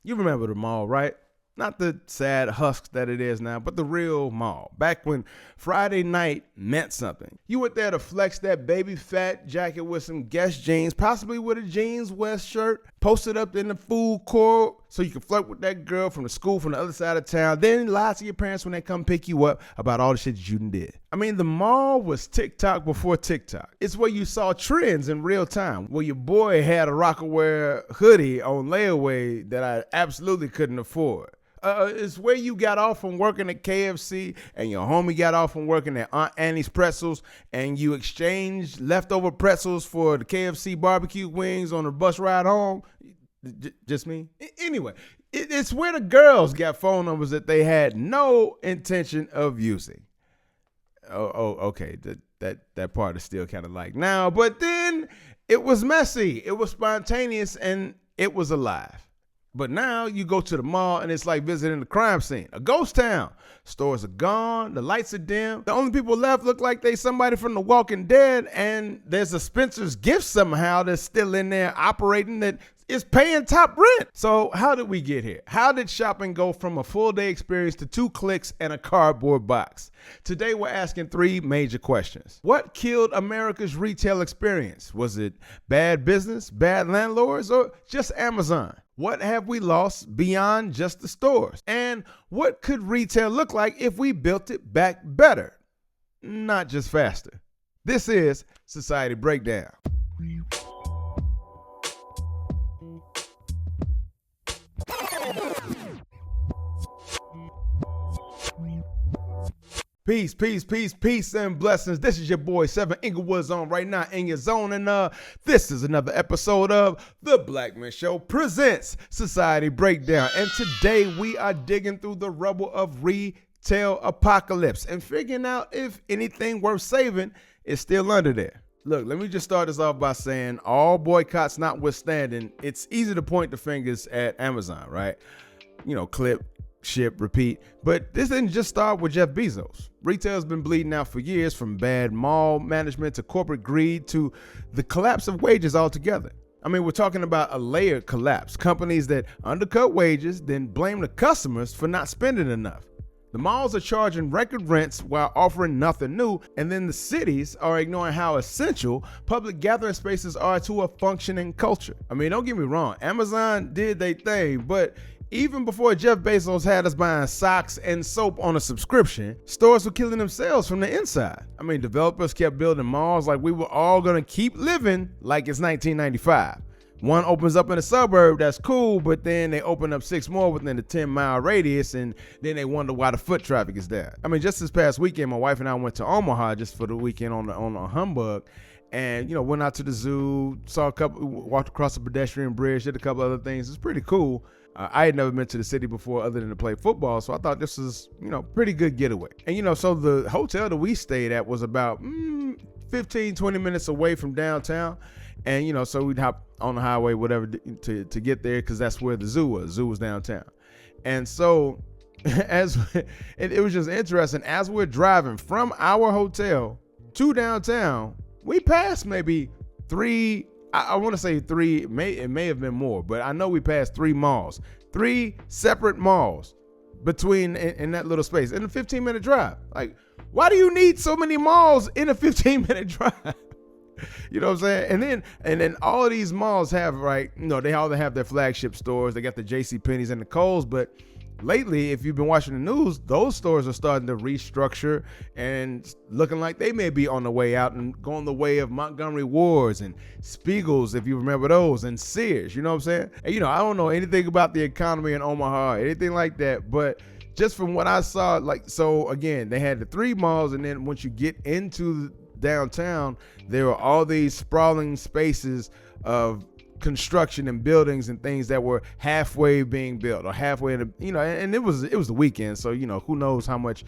You remember the mall, right? Not the sad husks that it is now, but the real mall. Back when Friday night meant something. You went there to flex that baby fat jacket with some Guess jeans, possibly with a Jeans West shirt, posted up in the food court so you can flirt with that girl from the school from the other side of town, then lie to your parents when they come pick you up about all the shit that you done did. I mean, the mall was TikTok before TikTok. It's where you saw trends in real time, where your boy had a Rockaware hoodie on layaway that I absolutely couldn't afford. It's where you got off from working at KFC and your homie got off from working at Aunt Annie's Pretzels and you exchanged leftover pretzels for the KFC barbecue wings on the bus ride home. Just me? Anyway, it's where the girls got phone numbers that they had no intention of using. Okay. That part is still kind of like now, but then it was messy. It was spontaneous and it was alive. But now you go to the mall and it's like visiting a crime scene, a ghost town. Stores are gone, the lights are dim. The only people left look like they somebody from The Walking Dead, and there's a Spencer's Gift somehow that's still in there operating that is paying top rent. So how did we get here? How did shopping go from a full day experience to 2 clicks and a cardboard box? Today we're asking 3 major questions. What killed America's retail experience? Was it bad business, bad landlords, or just Amazon? What have we lost beyond just the stores? And what could retail look like if we built it back better, not just faster? This is Society Breakdown. Peace, and blessings. This is your boy, 7 Inglewood's on right now in your zone. And this is another episode of The Black Man Show presents Society Breakdown. And today we are digging through the rubble of retail apocalypse and figuring out if anything worth saving is still under there. Look, let me just start this off by saying, all boycotts notwithstanding, it's easy to point the fingers at Amazon, right? You know, clip, ship, repeat. But this didn't just start with Jeff Bezos. Retail's been bleeding out for years, from bad mall management to corporate greed to the collapse of wages altogether. I mean, we're talking about a layered collapse. Companies that undercut wages, then blame the customers for not spending enough. The malls are charging record rents while offering nothing new, and then the cities are ignoring how essential public gathering spaces are to a functioning culture. I mean, don't get me wrong, Amazon did their thing, but even before Jeff Bezos had us buying socks and soap on a subscription, stores were killing themselves from the inside. I mean, developers kept building malls like we were all gonna keep living like it's 1995. One opens up in a suburb, that's cool, but then they open up 6 more within a 10-mile radius, and then they wonder why the foot traffic is there. I mean, just this past weekend, my wife and I went to Omaha just for the weekend on a humbug, and, you know, went out to the zoo, walked across a pedestrian bridge, did a couple other things. It's pretty cool. I had never been to the city before other than to play football, so I thought this was, you know, pretty good getaway. And, you know, so the hotel that we stayed at was about 15, 20 minutes away from downtown. And, you know, so we'd hop on the highway, whatever, to get there, because that's where the zoo was. Zoo was downtown. And so it was just interesting. As we're driving from our hotel to downtown, we passed maybe 3, I want to say 3, it may have been more, but I know we passed 3 malls, 3 separate malls between in that little space in a 15-minute drive. Like, why do you need so many malls in a 15-minute drive? You know what I'm saying? And then all of these malls have, right, you know, they all have their flagship stores. They got the JCPenney's and the Kohl's, but lately, if you've been watching the news, those stores are starting to restructure and looking like they may be on the way out and going the way of Montgomery Ward's and Spiegel's, if you remember those, and Sears. You know what I'm saying? And, you know, I don't know anything about the economy in Omaha, anything like that, but just from what I saw, like, so again, they had the 3 malls, and then once you get into downtown, there were all these sprawling spaces of construction and buildings and things that were halfway being built or halfway in the, you know, and it was the weekend, so, you know, who knows how much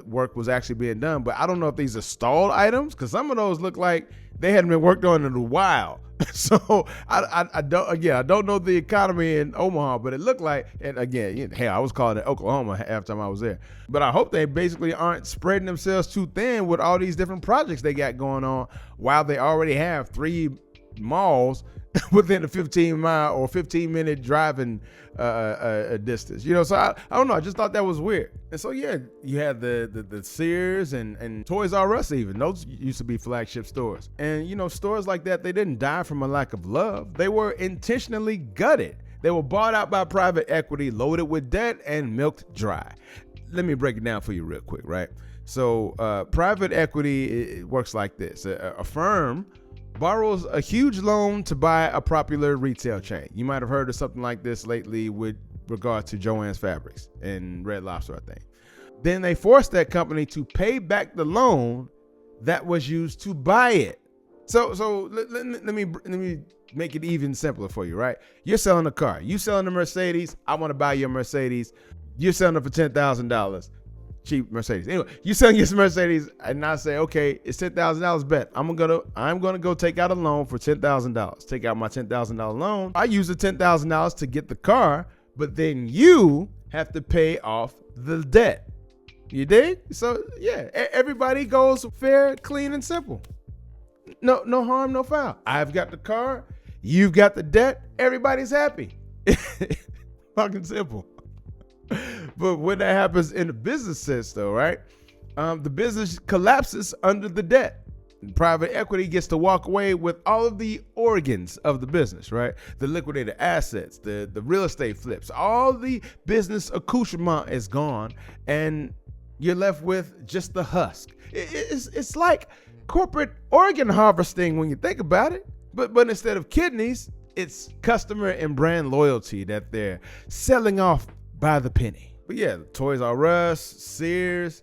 work was actually being done. But I don't know if these are stalled items, because some of those look like they hadn't been worked on in a while. So I don't know the economy in Omaha, but it looked like, and again, hell, I was calling it Oklahoma half time I was there. But I hope they basically aren't spreading themselves too thin with all these different projects they got going on, while they already have 3 malls within a 15-mile or 15-minute driving distance. So I don't know. I just thought that was weird. And so, yeah, you had the Sears and Toys R Us even. Those used to be flagship stores. And, stores like that, they didn't die from a lack of love. They were intentionally gutted. They were bought out by private equity, loaded with debt, and milked dry. Let me break it down for you real quick, right? So private equity, it works like this. A firm borrows a huge loan to buy a popular retail chain. You might have heard of something like this lately with regard to Joann's Fabrics and Red Lobster, I think. Then they force that company to pay back the loan that was used to buy it. So let me make it even simpler for you, right? You're selling a car. You selling a Mercedes. I want to buy your Mercedes. You're selling it for $10,000. Cheap Mercedes. Anyway, you selling your Mercedes, and I say, okay, it's $10,000 bet. I'm gonna go take out a loan for $10,000. Take out my $10,000 loan. I use the $10,000 to get the car, but then you have to pay off the debt. You dig? So yeah, everybody goes fair, clean, and simple. No harm, no foul. I've got the car, you've got the debt. Everybody's happy. Fucking simple. But when that happens in the business sense, though, right? The business collapses under the debt. And private equity gets to walk away with all of the organs of the business, right? The liquidated assets, the real estate flips, all the business accoutrement is gone, and you're left with just the husk. It's like corporate organ harvesting when you think about it. But instead of kidneys, it's customer and brand loyalty that they're selling off by the penny. But yeah, Toys R Us, Sears,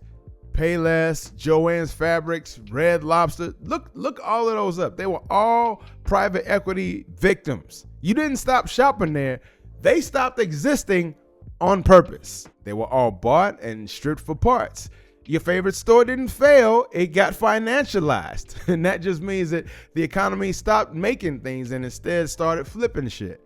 Payless, Joann's Fabrics, Red Lobster. Look all of those up. They were all private equity victims. You didn't stop shopping there. They stopped existing on purpose. They were all bought and stripped for parts. Your favorite store didn't fail. It got financialized. And that just means that the economy stopped making things and instead started flipping shit.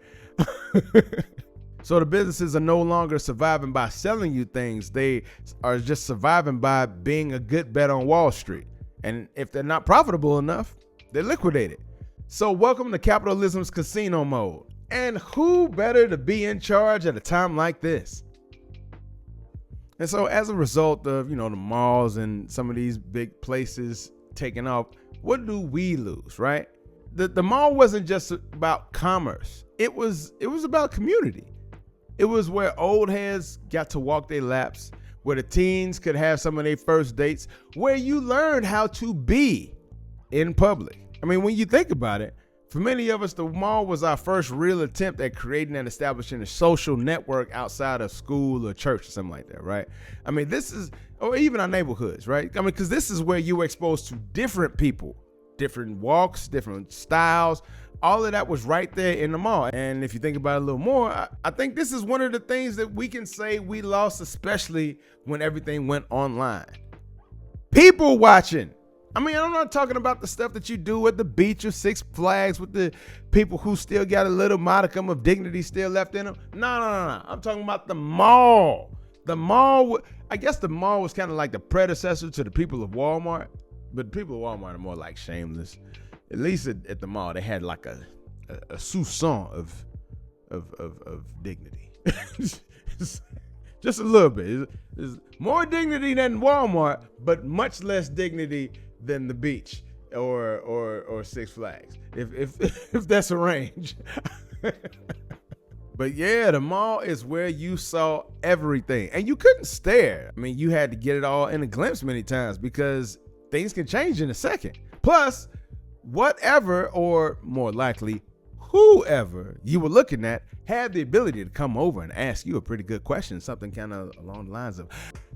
So the businesses are no longer surviving by selling you things. They are just surviving by being a good bet on Wall Street. And if they're not profitable enough, they're liquidated. So welcome to capitalism's casino mode. And who better to be in charge at a time like this? And so as a result of, the malls and some of these big places taking off, what do we lose, right? The mall wasn't just about commerce. It was about community. It was where old heads got to walk their laps, where the teens could have some of their first dates, where you learned how to be in public. I mean, when you think about it, for many of us, the mall was our first real attempt at creating and establishing a social network outside of school or church or something like that, right? I mean, or even our neighborhoods, right? I mean, because this is where you were exposed to different people, different walks, different styles. All of that was right there in the mall. And if you think about it a little more, I think this is one of the things that we can say we lost, especially when everything went online. People watching. I mean, I'm not talking about the stuff that you do at the beach or Six Flags with the people who still got a little modicum of dignity still left in them. No. I'm talking about the mall. The mall, I guess the mall was kind of like the predecessor to the people of Walmart, but the people of Walmart are more like shameless. At least at the mall, they had like a soupçon of dignity. Just a little bit. It's more dignity than Walmart, but much less dignity than the beach or Six Flags, if that's a range. But yeah, the mall is where you saw everything, and you couldn't stare. I mean, you had to get it all in a glimpse many times because things can change in a second. Plus, whatever, or more likely, whoever you were looking at had the ability to come over and ask you a pretty good question, something kind of along the lines of,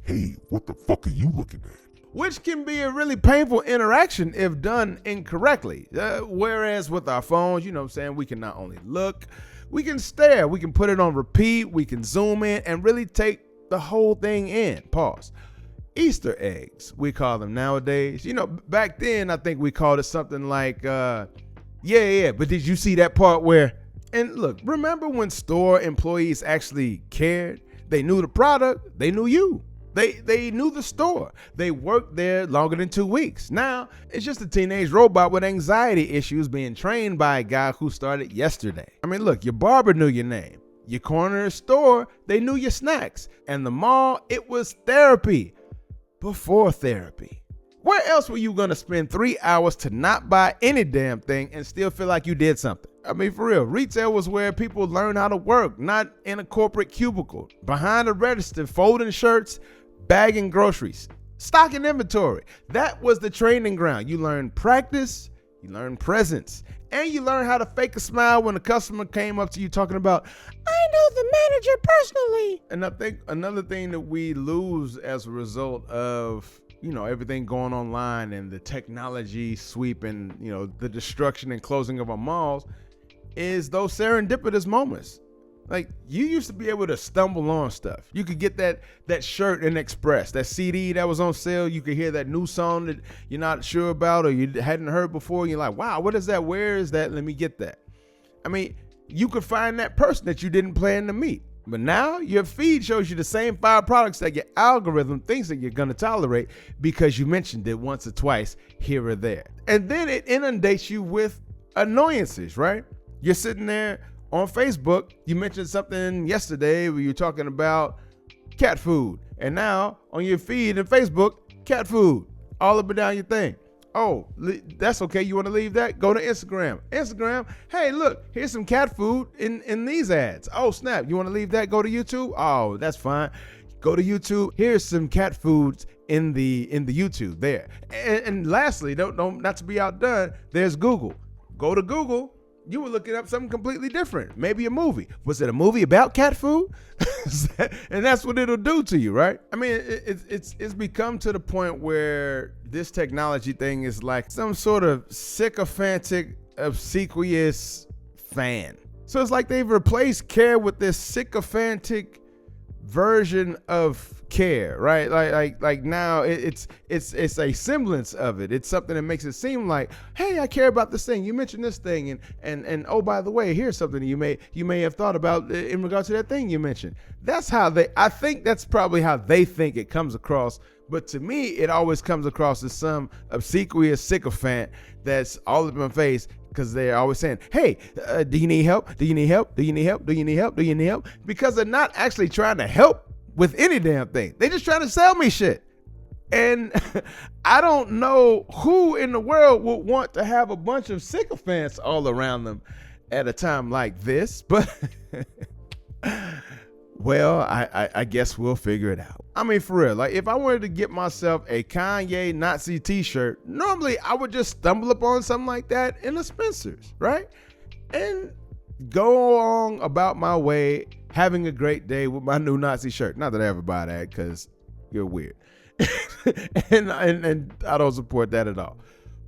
"Hey, what the fuck are you looking at?" Which can be a really painful interaction if done incorrectly. Whereas with our phones, we can not only look, we can stare, we can put it on repeat, we can zoom in and really take the whole thing in. Pause. Easter eggs, we call them nowadays. Back then, I think we called it something like, but did you see that part where, and look, remember when store employees actually cared? They knew the product, they knew you. They knew the store. They worked there longer than 2 weeks. Now, it's just a teenage robot with anxiety issues being trained by a guy who started yesterday. I mean, look, your barber knew your name. Your corner store, they knew your snacks. And the mall, it was therapy before therapy. Where else were you going to spend 3 hours to not buy any damn thing and still feel like you did something? I mean, for real, retail was where people learn how to work, not in a corporate cubicle, behind a register, folding shirts, bagging groceries, stocking inventory. That was the training ground. You learn practice, you learn presence, and you learn how to fake a smile when a customer came up to you talking about, I know the manager personally. And I think another thing that we lose as a result of, everything going online and the technology sweep and, the destruction and closing of our malls is those serendipitous moments. Like, you used to be able to stumble on stuff. You could get that shirt in Express, that CD that was on sale. You could hear that new song that you're not sure about or you hadn't heard before. And you're like, wow, what is that? Where is that? Let me get that. I mean, you could find that person that you didn't plan to meet. But now your feed shows you the same 5 products that your algorithm thinks that you're going to tolerate because you mentioned it once or twice here or there. And then it inundates you with annoyances, right? You're sitting there on Facebook, you mentioned something yesterday where you're talking about cat food. And now on your feed in Facebook, cat food all up and down your thing. Oh, that's okay. You want to leave that? Go to Instagram. Hey, look, here's some cat food in these ads. Oh, snap. You want to leave that? Go to YouTube. Oh, that's fine. Go to YouTube. Here's some cat foods in the YouTube there. And lastly, don't not to be outdone, there's Google. Go to Google. You were looking up something completely different. Maybe a movie. Was it a movie about cat food? And that's what it'll do to you, right? I mean, it's become to the point where this technology thing is like some sort of sycophantic, obsequious fan. So it's like they've replaced care with this sycophantic version of care, right? Like now it's a semblance of it. It's something that makes it seem like, hey, I care about this thing. You mentioned this thing, and oh, by the way, here's something you may have thought about in regard to that thing you mentioned. I think that's probably how they think it comes across. But to me, it always comes across as some obsequious sycophant that's all up in my face because they're always saying, hey, do you need help? Do you need help? Do you need help? Do you need help? Do you need help? Because they're not actually trying to help with any damn thing. They just trying to sell me shit. And I don't know who in the world would want to have a bunch of sycophants all around them at a time like this, but well, I guess we'll figure it out. I mean, for real, like if I wanted to get myself a Kanye Nazi t-shirt, normally I would just stumble upon something like that in a Spencer's, right? And go along about my way, having a great day with my new Nazi shirt. Not that I ever buy that because you're weird. and I don't support that at all.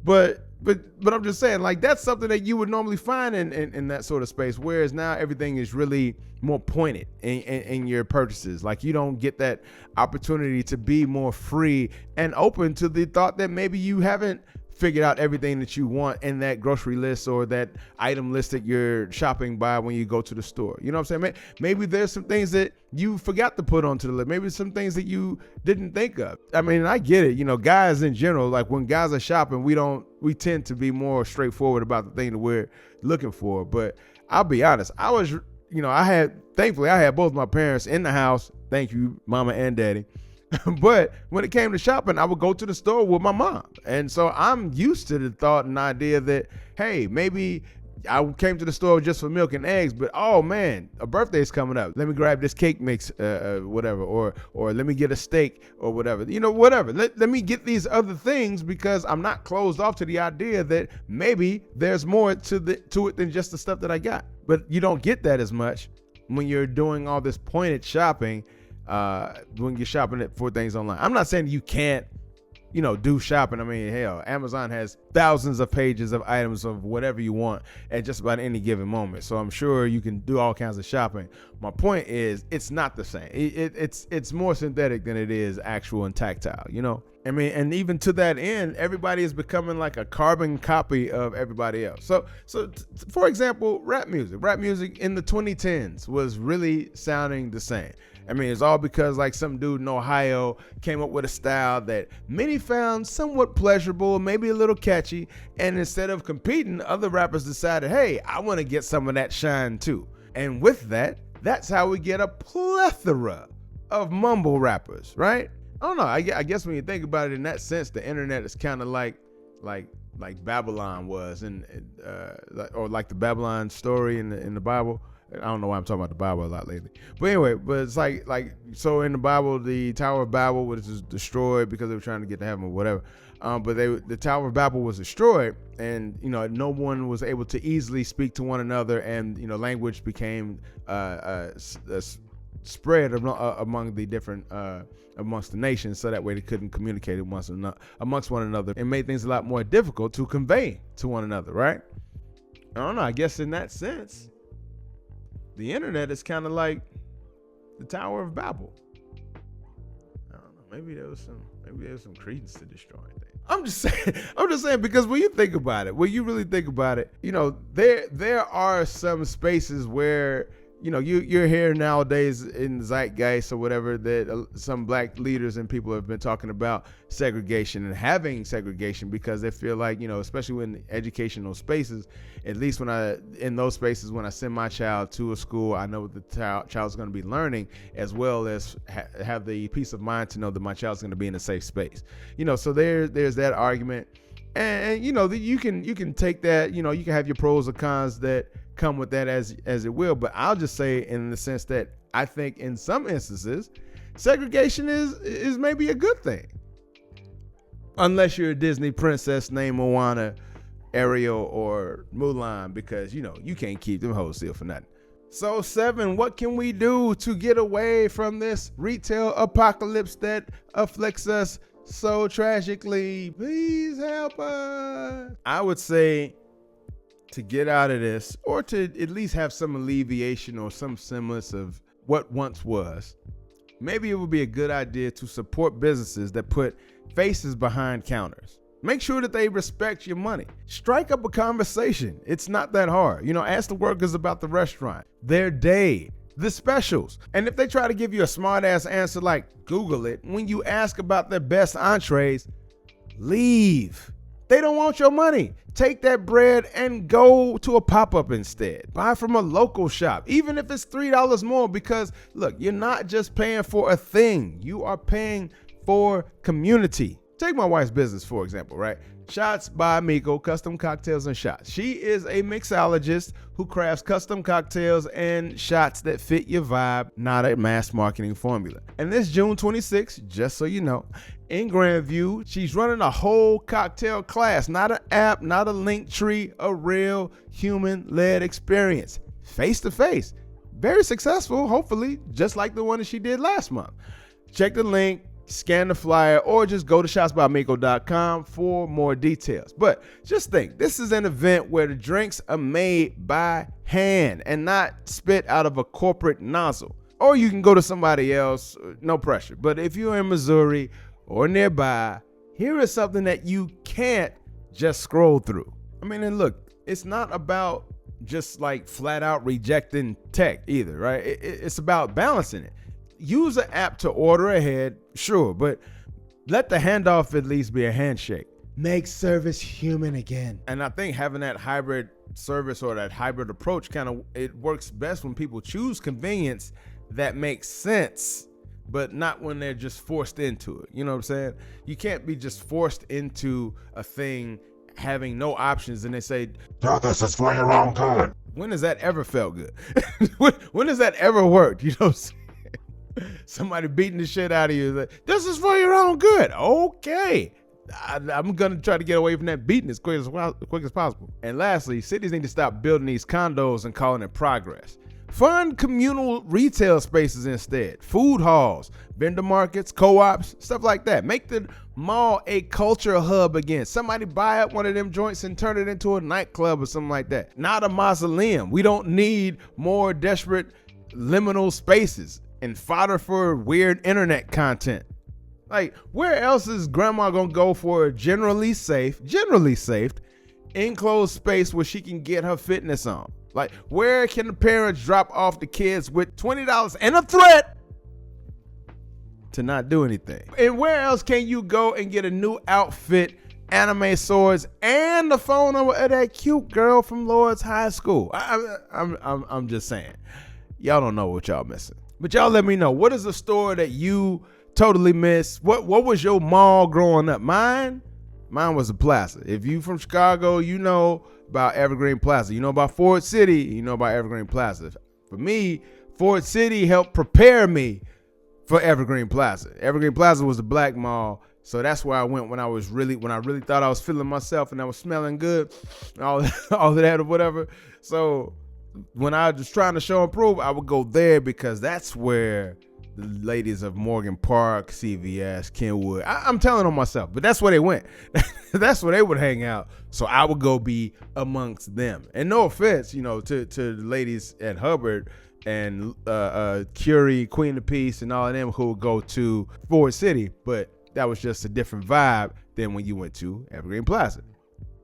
But I'm just saying, like, that's something that you would normally find in that sort of space, whereas now everything is really more pointed in your purchases. Like, you don't get that opportunity to be more free and open to the thought that maybe you haven't figured out everything that you want in that grocery list or that item list that you're shopping by when you go to the store. You know what I'm saying? Maybe there's some things that you forgot to put onto the list. Maybe some things that you didn't think of. I mean, I get it. You know, guys in general, like when guys are shopping, we tend to be more straightforward about the thing that we're looking for. But I'll be honest, thankfully I had both my parents in the house. Thank you, mama and daddy. But when it came to shopping, I would go to the store with my mom. And so I'm used to the thought and idea that, hey, maybe I came to the store just for milk and eggs, but oh man, a birthday's coming up. Let me grab this cake mix, whatever, or let me get a steak or whatever, whatever. Let me get these other things because I'm not closed off to the idea that maybe there's more to it than just the stuff that I got. But you don't get that as much when you're doing all this pointed shopping. When you're shopping for things online. I'm not saying you can't, do shopping. I mean, hell, Amazon has thousands of pages of items of whatever you want at just about any given moment. So I'm sure you can do all kinds of shopping. My point is, it's not the same. It's more synthetic than it is actual and tactile, I mean, and even to that end, everybody is becoming like a carbon copy of everybody else. So for example, rap music in the 2010s was really sounding the same. I mean, it's all because like some dude in Ohio came up with a style that many found somewhat pleasurable, maybe a little catchy. And instead of competing, other rappers decided, hey, I want to get some of that shine too. And with that, that's how we get a plethora of mumble rappers, right? I don't know. I guess when you think about it in that sense, the internet is kind of like Babylon was, or like the Babylon story in the Bible. I don't know why I'm talking about the Bible a lot lately. But anyway, it's like so in the Bible, the Tower of Babel was destroyed because they were trying to get to heaven or whatever. But the Tower of Babel was destroyed, and no one was able to easily speak to one another, and language became spread among the different amongst the nations, so that way they couldn't communicate amongst one another, and made things a lot more difficult to convey to one another, right? I don't know. I guess in that sense, the internet is kind of like the Tower of Babel. I don't know. Maybe there was some credence to destroying things. I'm just saying because when you think about it, when you really think about it, there are some spaces where you're here nowadays in the zeitgeist or whatever that some black leaders and people have been talking about segregation and having segregation because they feel like, especially in educational spaces, at least when I send my child to a school, I know what the child's going to be learning, as well as have the peace of mind to know that my child's going to be in a safe space. So there's that argument. And you can take that, you can have your pros or cons that come with that as it will, but I'll just say in the sense that I think in some instances segregation is maybe a good thing, unless you're a Disney princess named Moana, Ariel, or Mulan, because you can't keep them hoes still for nothing. So 7, what can we do to get away from this retail apocalypse that afflicts us so tragically? Please help us. I would say to get out of this, or to at least have some alleviation or some semblance of what once was, maybe it would be a good idea to support businesses that put faces behind counters. Make sure that they respect your money. Strike up a conversation. It's not that hard. Ask the workers about the restaurant, their day, the specials. And if they try to give you a smart ass answer like Google it, when you ask about their best entrees, leave. They don't want your money. Take that bread and go to a pop-up instead. Buy from a local shop, even if it's $3 more, because look, you're not just paying for a thing. You are paying for community. Take my wife's business, for example, right? Shots by Miko, custom cocktails and shots. She is a mixologist who crafts custom cocktails and shots that fit your vibe, not a mass marketing formula. And this June 26th, just so you know, in Grandview, she's running a whole cocktail class, not an app, not a link tree, a real human-led experience, face-to-face. Very successful, hopefully, just like the one that she did last month. Check the link, scan the flyer, or just go to shotsbymiko.com for more details. But just think, this is an event where the drinks are made by hand and not spit out of a corporate nozzle. Or you can go to somebody else, no pressure. But if you're in Missouri or nearby, here is something that you can't just scroll through. I mean, and look, it's not about just like flat out rejecting tech either, right? It's about balancing it. Use an app to order ahead, sure, but let the handoff at least be a handshake. Make service human again. And I think having that hybrid service or that hybrid approach it works best when people choose convenience that makes sense, but not when they're just forced into it. You know what I'm saying? You can't be just forced into a thing having no options and they say, "No, this is for your own good." When has that ever felt good? when has that ever worked? You know what I'm saying? Somebody beating the shit out of you. Like, this is for your own good. Okay. I'm going to try to get away from that beating as quick as possible. And lastly, cities need to stop building these condos and calling it progress. Fund communal retail spaces instead. Food halls, vendor markets, co-ops, stuff like that. Make the mall a culture hub again. Somebody buy up one of them joints and turn it into a nightclub or something like that. Not a mausoleum. We don't need more desperate liminal spaces and fodder for weird internet content. Like, where else is grandma gonna go for a generally safe, enclosed space where she can get her fitness on? Like, where can the parents drop off the kids with $20 and a threat to not do anything. And where else can you go and get a new outfit, anime swords, and the phone number of that cute girl from Lord's High School? I'm just saying, y'all don't know what y'all missing. But y'all let me know, what is a store that you totally miss? What was your mall growing up? Mine was a Plaza. If you from Chicago, you know about Evergreen Plaza. You know about Ford City, you know about Evergreen Plaza. For me, Ford City helped prepare me for Evergreen Plaza. Evergreen Plaza was a black mall, so that's where I went when I really thought I was feeling myself and I was smelling good, all of that or whatever. So when I was trying to show and prove, I would go there because that's where the ladies of Morgan Park, CVS, Kenwood, I'm telling on myself, but that's where they went. That's where they would hang out. So I would go be amongst them. And no offense, to the ladies at Hubbard and Curie, Queen of Peace, and all of them who would go to Ford City, but that was just a different vibe than when you went to Evergreen Plaza.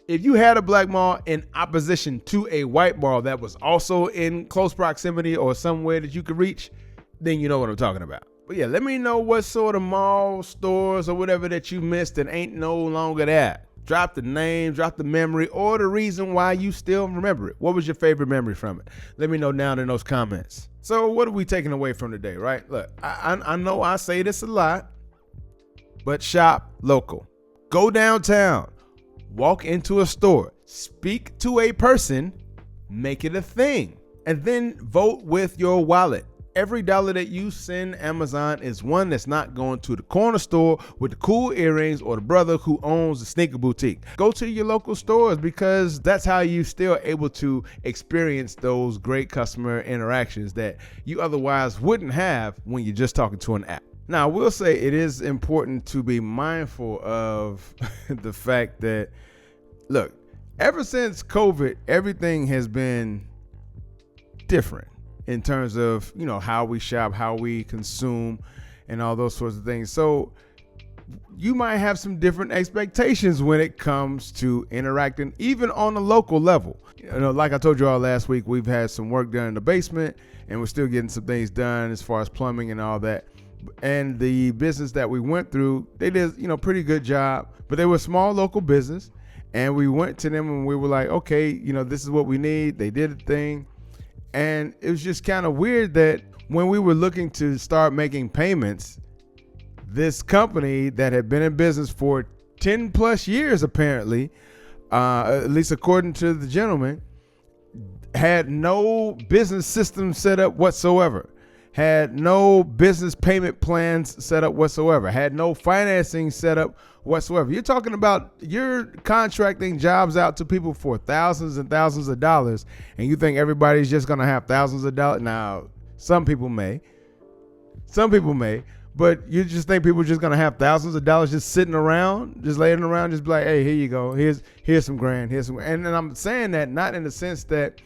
If you had a black mall in opposition to a white mall that was also in close proximity or somewhere that you could reach, then you know what I'm talking about. But yeah, let me know what sort of mall, stores, or whatever that you missed and ain't no longer there. Drop the name, drop the memory, or the reason why you still remember it. What was your favorite memory from it? Let me know down in those comments. So what are we taking away from today, right? Look, I know I say this a lot, but shop local. Go downtown. Walk into a store. Speak to a person. Make it a thing. And then vote with your wallet. Every dollar that you send Amazon is one that's not going to the corner store with the cool earrings or the brother who owns the sneaker boutique. Go to your local stores because that's how you still able to experience those great customer interactions that you otherwise wouldn't have when you're just talking to an app. Now, I will say it is important to be mindful of the fact that, look, ever since COVID, everything has been different in terms of, how we shop, how we consume, and all those sorts of things. So you might have some different expectations when it comes to interacting, even on a local level. Like I told you all last week, we've had some work done in the basement, and we're still getting some things done as far as plumbing and all that. And the business that we went through, they did, pretty good job, but they were a small local business. And we went to them and we were like, okay, this is what we need. They did a thing. And it was just kind of weird that when we were looking to start making payments, this company that had been in business for 10 plus years, apparently, at least according to the gentleman, had no business system set up whatsoever. Had no business payment plans set up whatsoever, had no financing set up whatsoever. You're talking about you're contracting jobs out to people for thousands and thousands of dollars, and you think everybody's just going to have thousands of dollars? Now, some people may, but you just think people are just going to have thousands of dollars just sitting around, just laying around, just be like, hey, here you go. Here's some grand. And I'm saying that not in the sense that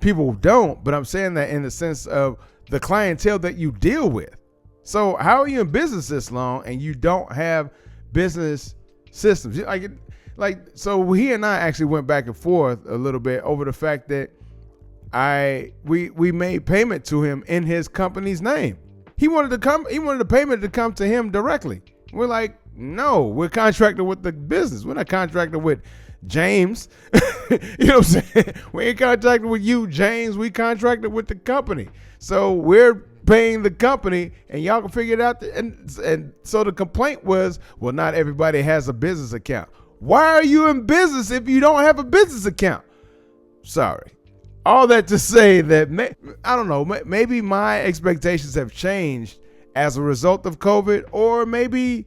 people don't, but I'm saying that in the sense of the clientele that you deal with. So how are you in business this long and you don't have business systems? So he and I actually went back and forth a little bit over the fact that we made payment to him in his company's name. He wanted the payment to come to him directly. We're like, no, we're contracted with the business. We're not contracted with James. You know what I'm saying? We ain't contracted with you, James. We contracted with the company. So we're paying the company and y'all can figure it out. And so the complaint was, well, not everybody has a business account. Why are you in business if you don't have a business account? Sorry. All that to say that, I don't know, maybe my expectations have changed as a result of COVID, or maybe,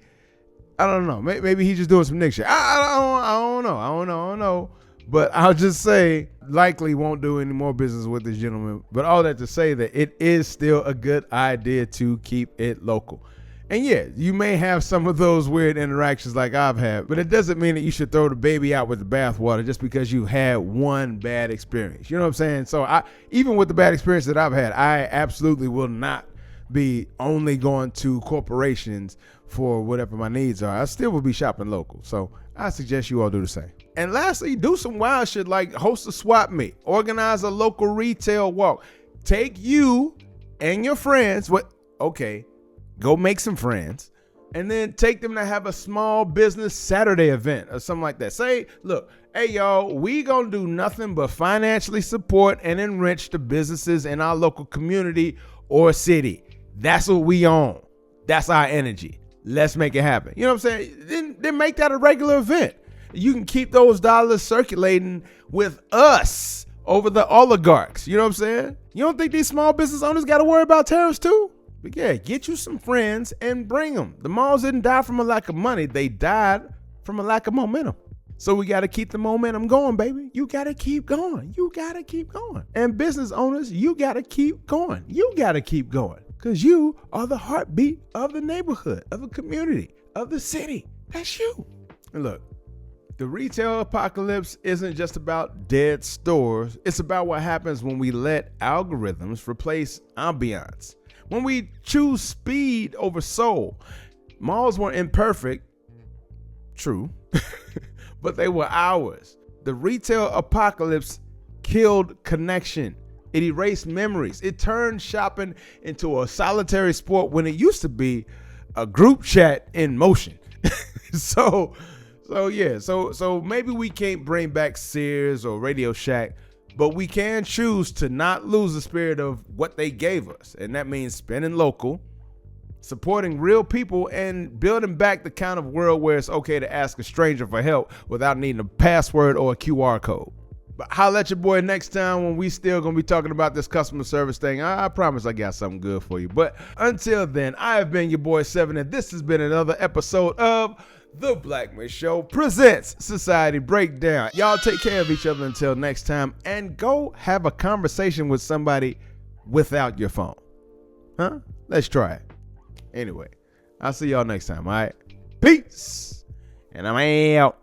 I don't know, maybe he's just doing some nigga shit. I don't know. But I'll just say, likely won't do any more business with this gentleman. But all that to say that it is still a good idea to keep it local. And yeah, you may have some of those weird interactions like I've had, but it doesn't mean that you should throw the baby out with the bathwater just because you had one bad experience. You know what I'm saying? So even with the bad experience that I've had, I absolutely will not be only going to corporations for whatever my needs are. I still will be shopping local. So I suggest you all do the same. And lastly, do some wild shit like host a swap meet, organize a local retail walk, take you and your friends. go make some friends, and then take them to have a small business Saturday event or something like that. Say, look, hey, y'all, we gonna do nothing but financially support and enrich the businesses in our local community or city. That's what we own. That's our energy. Let's make it happen. You know what I'm saying? Then make that a regular event. You can keep those dollars circulating with us over the oligarchs. You know what I'm saying? You don't think these small business owners got to worry about tariffs too? But yeah, get you some friends and bring them. The malls didn't die from a lack of money. They died from a lack of momentum. So we got to keep the momentum going, baby. You got to keep going. You got to keep going. And business owners, you got to keep going. You got to keep going because you are the heartbeat of the neighborhood, of the community, of the city. That's you. And look, the retail apocalypse isn't just about dead stores. It's about what happens when we let algorithms replace ambiance. When we choose speed over soul. Malls weren't imperfect, true, but they were ours. The retail apocalypse killed connection. It erased memories. It turned shopping into a solitary sport when it used to be a group chat in motion. So maybe we can't bring back Sears or Radio Shack, but we can choose to not lose the spirit of what they gave us. And that means spending local, supporting real people, and building back the kind of world where it's okay to ask a stranger for help without needing a password or a QR code. But holla at your boy next time when we still gonna be talking about this customer service thing. I promise I got something good for you. But until then, I have been your boy 7, and this has been another episode of The Black Man Show presents Society Breakdown. Y'all take care of each other until next time, and go have a conversation with somebody without your phone. Huh? Let's try it. Anyway, I'll see y'all next time, all right? Peace. And I'm out.